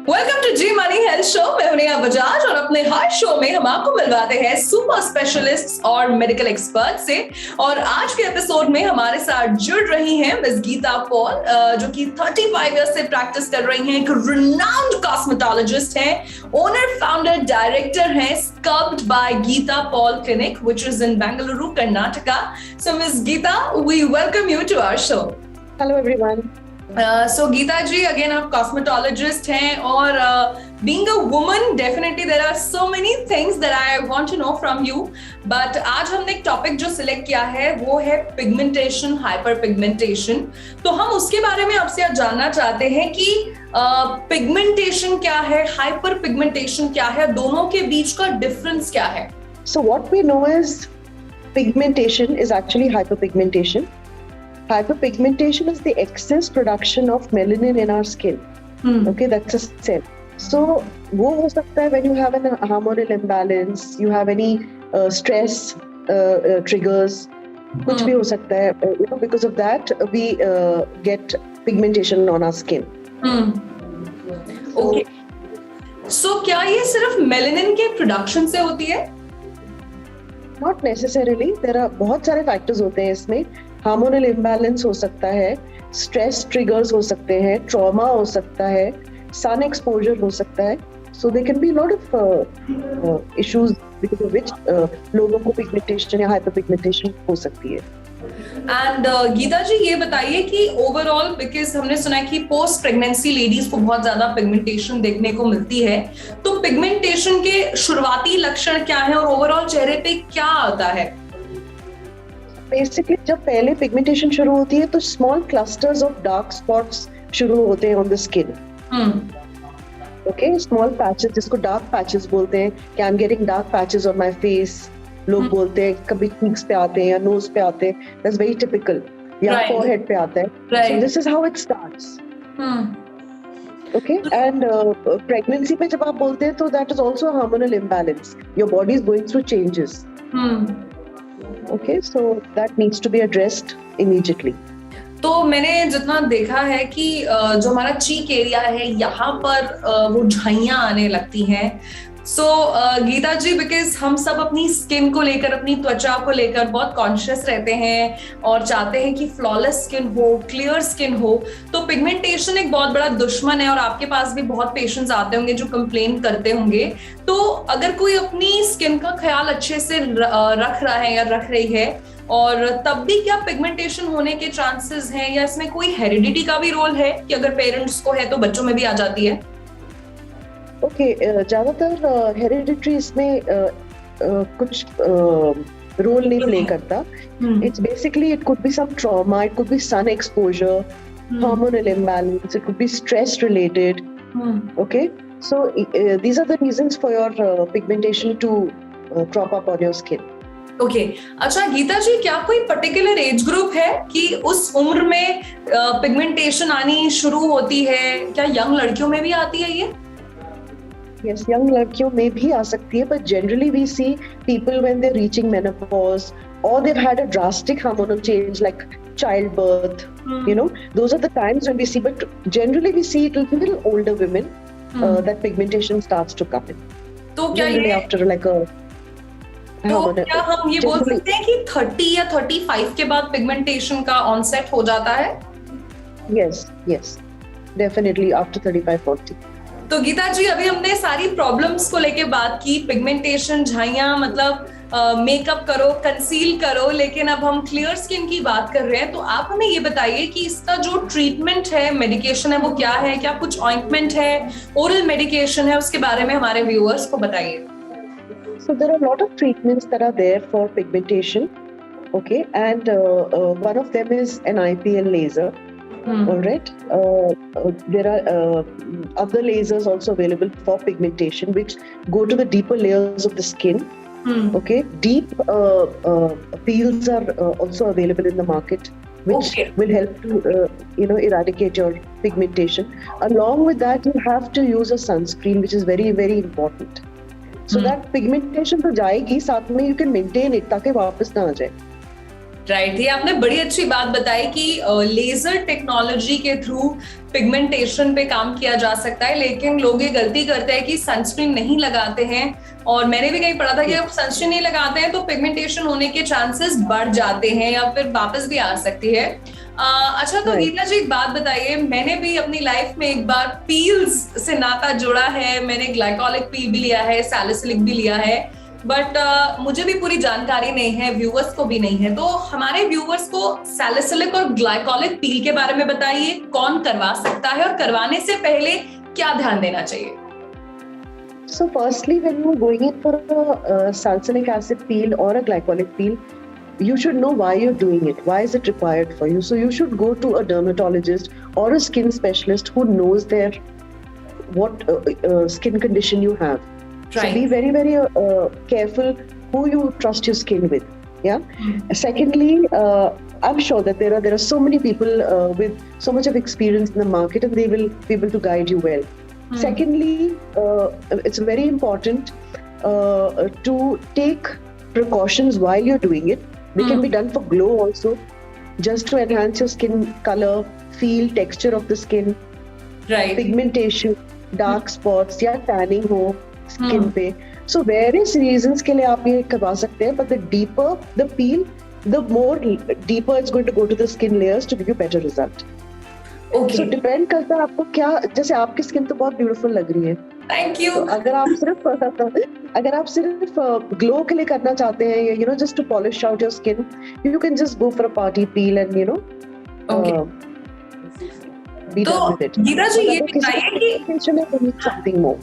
Welcome to Zee money health show. मैं हूं नेहा बजाज और अपने हर शो में हम आपको मिलवाते हैं सुपर स्पेशलिस्ट और मेडिकल एक्सपर्ट से। और आज के एपिसोड में हमारे साथ जुड़ रही हैं मिस गीता पॉल, जो कि 35 इयर्स से प्रैक्टिस कर रही हैं, एक रिनाउंड कॉस्मेटोलॉजिस्ट हैं, ओनर फाउंडर डायरेक्टर हैं sculpt by Geeta Paul clinic which is in Bengaluru, Karnataka. So miss Geeta, we welcome you to our show. Hello everyone. So Geeta ji, again आप cosmetologist हैं और being a woman definitely there are so many things that I want to know from you, but आज हमने एक topic जो select किया है वो है पिगमेंटेशन, हाइपर पिगमेंटेशन। तो हम उसके बारे में आपसे आज जानना चाहते हैं कि पिगमेंटेशन क्या है, हाइपर पिगमेंटेशन क्या है, दोनों के बीच का डिफरेंस क्या है? So what we know is pigmentation is actually hyperpigmentation. Hyperpigmentation is the excess production of melanin in our skin. Okay, that's a cell. So, वो हो सकता है when you have an hormonal imbalance, you have any stress triggers, कुछ भी हो सकता है. Because of that, we get pigmentation on our skin. Okay. So, क्या ये सिर्फ मेलानिन के प्रोडक्शन से होती है? Not necessarily. There are बहुत सारे factors होते हैं इसमें. हार्मोनल इम्बैलेंस हो सकता है, स्ट्रेस ट्रिगर्स हो सकते हैं, ट्रॉमा हो सकता है, सन एक्सपोजर हो सकता है. So there can be lot of issues because of which लोगों को पिगमेंटेशन या हाइपरपिगमेंटेशन हो सकती है. एंड गीता जी ये बताइए कि ओवरऑल, बिकॉज हमने सुना है कि पोस्ट प्रेगनेंसी लेडीज को बहुत ज्यादा पिगमेंटेशन देखने को मिलती है, तो पिगमेंटेशन के शुरुआती लक्षण क्या है और ओवरऑल चेहरे पे क्या आता है? बेसिकली जब पहले पिगमेंटेशन शुरू होती है तो small clusters of dark spots शुरू होते हैं on the skin. Okay, small patches जिसको डार्क पैचेस बोलते हैं कि I am getting dark patches on my face. लोग बोलते हैं कभी चीक्स पे आते हैं या नोज पे आते हैं. That's very typical. या फोरहेड पे आता है. So this is how it starts. Okay, and pregnancy पे जब आप बोलते हैं तो that is also hormonal imbalance. Your body is going through changes. Okay, so that needs to be addressed immediately. तो मैंने जितना देखा है कि जो हमारा चीक एरिया है यहाँ पर वो झाइयाँ आने लगती हैं. सो गीता जी, बिकॉज हम सब अपनी स्किन को लेकर, अपनी त्वचा को लेकर बहुत कॉन्शियस रहते हैं और चाहते हैं कि फ्लॉलेस स्किन हो, क्लियर स्किन हो, तो पिगमेंटेशन एक बहुत बड़ा दुश्मन है और आपके पास भी बहुत पेशेंट्स आते होंगे जो कंप्लेन करते होंगे. तो अगर कोई अपनी स्किन का ख्याल अच्छे से रख रहा है या रख रही है, और तब भी क्या पिगमेंटेशन होने के चांसेस हैं, या इसमें कोई हेरिडिटी का भी रोल है कि अगर पेरेंट्स को है तो बच्चों में भी आ जाती है? ओके, ज्यादातर हेरिडिटरी इसमें कुछ रोल नहीं प्ले करता. It's basically it could be some trauma, it could be sun exposure, hormonal imbalance, it could be stress related. Okay, so these are the reasons for your pigmentation to crop up on your skin. Okay, अच्छा गीता जी, क्या कोई particular age group है कि उस उम्र में pigmentation आनी शुरू होती है? क्या यंग लड़कियों में भी आती है ये? Yes, young लड़कियों में भी आ सकती है, but generally we see people when they're reaching menopause or they've had a drastic hormonal change like childbirth. Those are the times when we see, but generally we see it will be little older women that pigmentation starts to come in. तो क्या ये after like a क्या हम ये बोल सकते हैं कि 30 या 35 के बाद पिगमेंटेशन का ऑनसेट हो जाता है? Yes, definitely after 35-40. तो गीता जी, अभी हमने सारी प्रॉब्लम्स को लेके बात की, पिगमेंटेशन, झाइयाँ, मतलब मेकअप करो, कंसील करो, लेकिन अब हम क्लियर स्किन की बात कर रहे हैं. तो आप हमें ये बताइए कि इसका जो ट्रीटमेंट है, मेडिकेशन है, वो क्या है? क्या कुछ ऑइंटमेंट है, ओरल मेडिकेशन है? उसके बारे में हमारे व्यूअर्स को बताइए. So there are a lot of treatments that are there for pigmentation. Okay, and one of them is an IPL laser. All right. There are other lasers also available for pigmentation, which go to the deeper layers of the skin. Okay. Deep peels are also available in the market, which will help to eradicate your pigmentation. Along with that, you have to use a sunscreen, which is very, very important. So that pigmentation तो जाएगी, साथ में you can maintain it ताकि वापस ना आ जाए. Right, ये आपने बड़ी अच्छी बात बताई कि लेजर टेक्नोलॉजी के थ्रू पिगमेंटेशन पे काम किया जा सकता है, लेकिन लोग ये गलती करते हैं कि सनस्क्रीन नहीं लगाते हैं। और मैंने भी कहीं पढ़ा था कि अगर सनस्क्रीन नहीं लगाते हैं तो पिगमेंटेशन होने के चांसेस बढ़ जाते हैं या फिर वापस भी आ सकती है। अच्छा, तो गीता जी एक बात बताइए, मैंने भी अपनी लाइफ में एक बार पील्स से नाता जोड़ा है। मैंने ग्लाइकोलिक पील भी लिया है, सैलिसिलिक भी लिया है, बट मुझे भी पूरी जानकारी नहीं है, व्यूअर्स को भी नहीं है। तो हमारे व्यूअर्स को सैलिसिलिक और ग्लाइकोलिक पील के बारे में बताइए, कौन करवा सकता है और करवाने से पहले क्या ध्यान देना चाहिए? So firstly, when you're going in for a salicylic acid peel or a glycolic peel, you should know why you're doing it. Why is it required for you? So you should go to a dermatologist or a skin specialist who knows what skin condition you have. Right. So be very, very careful who you trust your skin with. Yeah. Mm-hmm. Secondly, I'm sure that there are so many people with so much of experience in the market, and they will be able to guide you well. Mm-hmm. Secondly, it's very important to take precautions while you're doing it. They can be done for glow also, just to enhance your skin color, feel, texture of the skin, right? Pigmentation, dark spots या tanning हो skin पे. So various reasons के लिए आप ये करवा सकते हैं. But the deeper the peel, the more deeper it's going to go to the skin layers to give you better result. Okay. So depend करता है आपको क्या, जैसे आपकी स्किन तो बहुत ब्यूटीफुल लग रही है. Thank you. तो अगर आप सिर्फ ग्लो के लिए करना चाहते हैं, you know, just to polish out your skin, you can just go for a party peel and, you know, be done with it. तो गीता जी ये बताइए कि something more.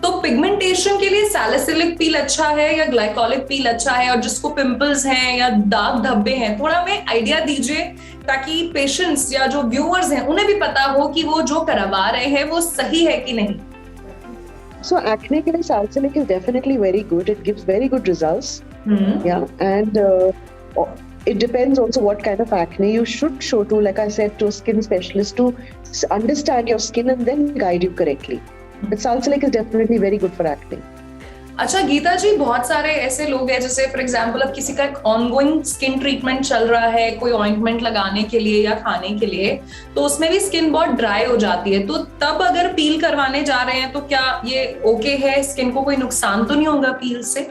तो पिगमेंटेशन के लिए सैलिसिलिक पील अच्छा है या ग्लाइकोलिक पील अच्छा है? और जिसको पिंपल्स हैं या दाग धब्बे हैं, थोड़ा हमें आइडिया दीजिए ताकि पेशेंट्स या जो व्यूअर्स हैं उन्हें भी पता हो कि वो जो करवा रहे हैं वो सही है कि नहीं. So acne के लिए salicylic is definitely very good. It gives very good results. Yeah, and it depends also what kind of acne. You should show to, like I said, to a skin specialist to understand your skin and then guide you correctly. But salicylic is definitely very good for acne. अच्छा गीता जी, बहुत सारे ऐसे लोग हैं जैसे for example अब किसी का ऑनगोइंग स्किन ट्रीटमेंट चल रहा है, कोई ऑइंटमेंट लगाने के लिए या खाने के लिए, तो उसमें भी स्किन बहुत ड्राई हो जाती है, तो तब अगर पील करवाने जा रहे हैं तो क्या ये ओके है? स्किन को कोई नुकसान तो नहीं होगा पील से?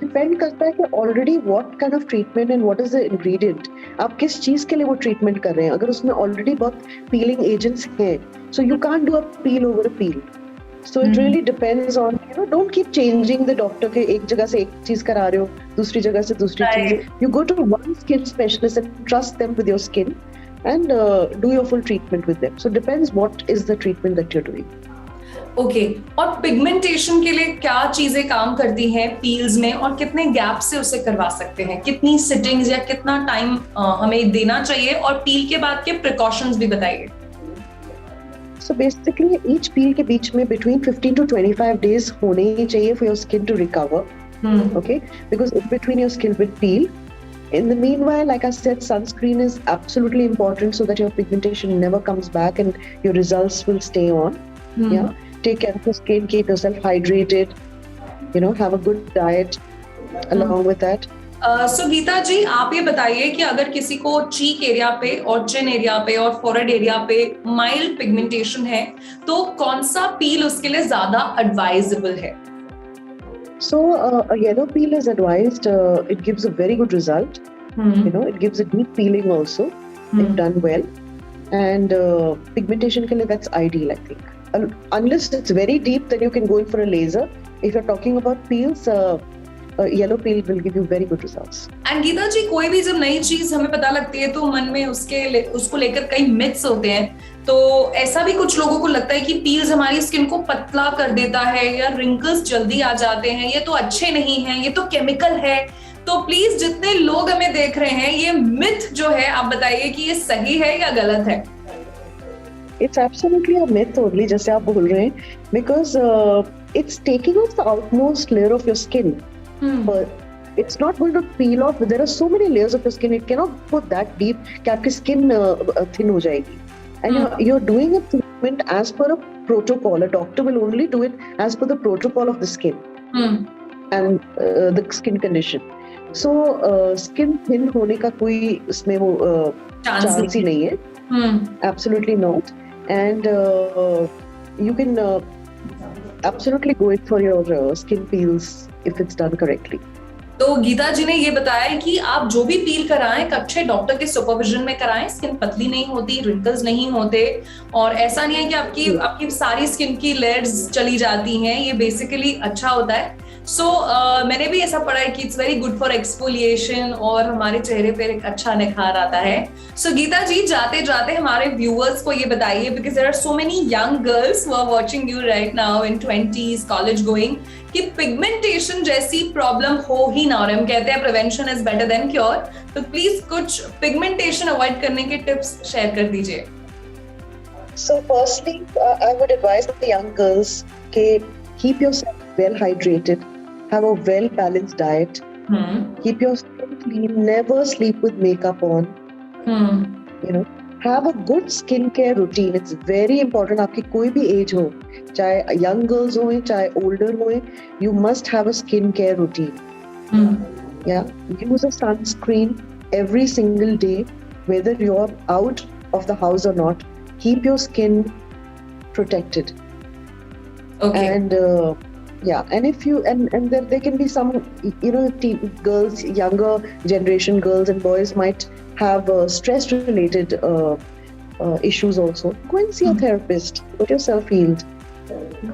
डिपेंड करता है कि already what kind of treatment and what is the ingredient, आप किस चीज के लिए वो ट्रीटमेंट कर रहे हैं. अगर उसमें ऑलरेडी बहुत पीलिंग एजेंट्स हैं, so you can't do a peel over a peel. So it really depends on, you know, don't keep changing the doctor के एक जगह से एक चीज करा रहे हो, दूसरी जगह से दूसरी चीज. You go to one skin specialist and trust them with your skin and do your full treatment with them. So depends what is the treatment that you're doing. Okay, और पिगमेंटेशन के लिए क्या चीजें काम करती हैं पील्स में और कितने गैप से उसे करवा सकते हैं? कितनी सिटिंग्स या कितना टाइम हमें देना चाहिए? और पील के बाद के प्रिकॉशंस भी बताइए. So basically each peel के बीच में between 15 to 25 days होने ही चाहिए for your skin to recover. Okay, because in between your skin will peel. In the meanwhile, like I said, sunscreen is absolutely important so that your pigmentation never comes back and your results will stay on. Yeah, take care of your skin, keep yourself hydrated, you know, have a good diet along with that. सो गीता जी, आप ये बताइए कि अगर किसी को चीक area पे और चिन area पे और फोरहेड एरिया पे माइल्ड पिगमेंटेशन है, तो कौन सा पील उसके लिए ज्यादा एडवाइजेबल है? So a yellow peel is advised. It gives a very good result. You know, it gives a deep peeling also if done well. And pigmentation के लिए that's ideal, I think. Unless it's very deep, then you can go in for a laser. If you're talking about peels, yellow peel will give you very good results. And Gita जी, कोई भी जब नई चीज हमें पता लगती है तो मन में उसको लेकर कई मिथ्स होते हैं. तो ऐसा भी कुछ लोगों को लगता है कि पील्स हमारी स्किन को पतला कर देता है या रिंकल्स जल्दी आ जाते हैं, ये तो अच्छे नहीं है, ये तो केमिकल है. तो प्लीज जितने लोग हमें देख रहे हैं, ये मिथ जो है आप बताइए कि ये सही है या गलत है? It's absolutely a myth only, जैसे आप बोल रहे हैं, because it's taking off the outmost layer of your skin. But it's not going to peel off. There are so many layers of your skin. It cannot go that deep कि आपकी skin thin हो जाएगी. And you're doing a treatment as per a protocol. A doctor will only do it as per the protocol of the skin and the skin condition. So skin thin होने का कोई इसमें वो chance ही नहीं है, absolutely not. And you can absolutely go it for your skin peels if it's done correctly. तो गीता जी ने ये बताया कि आप जो भी पील कराएं एक अच्छे डॉक्टर के सुपरविजन में कराएं. स्किन पतली नहीं होती, रिंकल्स नहीं होते, और ऐसा नहीं है कि आपकी सारी स्किन की लेयर्स चली जाती हैं. ये बेसिकली अच्छा होता है. सो मैंने भी ऐसा पढ़ा है कि it's very good for exfoliation और हमारे चेहरे पर एक अच्छा निखार आता है. सो गीता जी, जाते जाते हमारे व्यूअर्स को ये बताइए, because there are so many young girls who are watching you right now in 20s, college going, कि पिगमेंटेशन जैसी प्रॉब्लम हो ही ना. और हम कहते हैं prevention is better than cure. तो प्लीज कुछ पिगमेंटेशन अवॉइड करने के टिप्स शेयर कर दीजिए. So firstly, I would advise the young girls to keep yourself well hydrated, have a well balanced diet, keep your skin clean, never sleep with makeup on. You know, have a good skincare routine. It's very important. आपकी कोई भी as हो, चाहे young girls हो चाहे older हो, you must have a skincare routine. Yeah, use a sunscreen every single day, whether you're out of the house or not. Keep your skin protected. Okay. And yeah, and if you and there can be some, you know, girls, younger generation girls and boys might have stress related issues also. Go and see a therapist. Get yourself healed.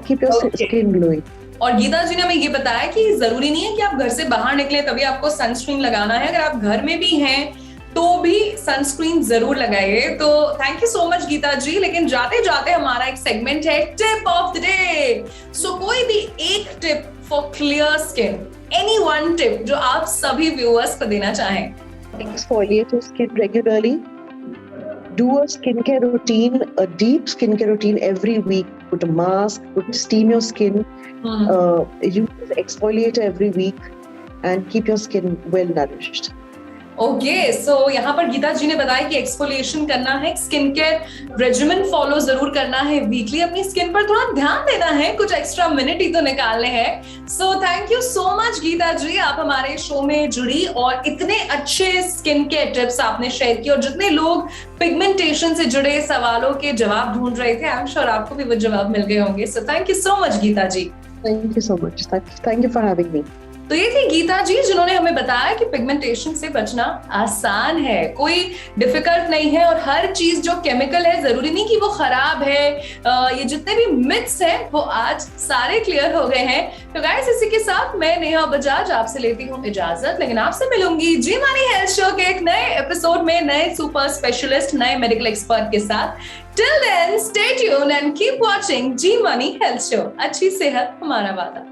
Keep your skin glowing. और गीता जी ने हमें ये बताया कि जरूरी नहीं है कि आप घर से बाहर निकले तभी आपको सनस्क्रीन लगाना है. अगर आप घर में भी हैं तो भी सनस्क्रीन जरूर लगाइए. तो thank you so much Geeta ji. लेकिन जाते जाते हमारा एक सेगमेंट है tip of the day. So कोई भी एक tip for clear skin, any one tip जो आप सभी व्यूअर्स को देना चाहें. Exfoliate your skin regularly. Do a skincare routine, a deep skincare routine every week. Put a mask, steam your skin. Use exfoliator every week and keep your skin well nourished. Okay, so यहाँ पर गीता जी ने बताया कि exfoliation करना है, skin care regiment follow जरूर करना है, वीकली अपनी स्किन पर थोड़ा ध्यान देना है, कुछ एक्स्ट्रा मिनट ही तो निकालने हैं. So thank you so much Geeta ji, आप हमारे शो में जुड़ी और इतने अच्छे स्किन केयर टिप्स आपने शेयर किए. और जितने लोग पिगमेंटेशन से जुड़े सवालों के जवाब ढूंढ रहे थे, आई एम श्योर आपको भी वो जवाब मिल गए होंगे. So thank you so much Geeta ji. Thank you so much. Thank you for having me. तो ये थी गीता जी जिन्होंने हमें बताया कि पिगमेंटेशन से बचना आसान है, कोई डिफिकल्ट नहीं है. और हर चीज जो केमिकल है जरूरी नहीं कि वो खराब है. ये जितने भी मिथ्स हैं वो आज सारे क्लियर हो गए हैं. तो गाइस, इसी के साथ मैं नेहा बजाज आपसे लेती हूँ इजाजत, लेकिन आपसे मिलूंगी जी मानी हेल्थ शो के एक नए एपिसोड में नए सुपर स्पेशलिस्ट, नए मेडिकल एक्सपर्ट के साथ. Till then stay tuned and keep watching Zee money health show. अच्छी सेहत हमारा वादा.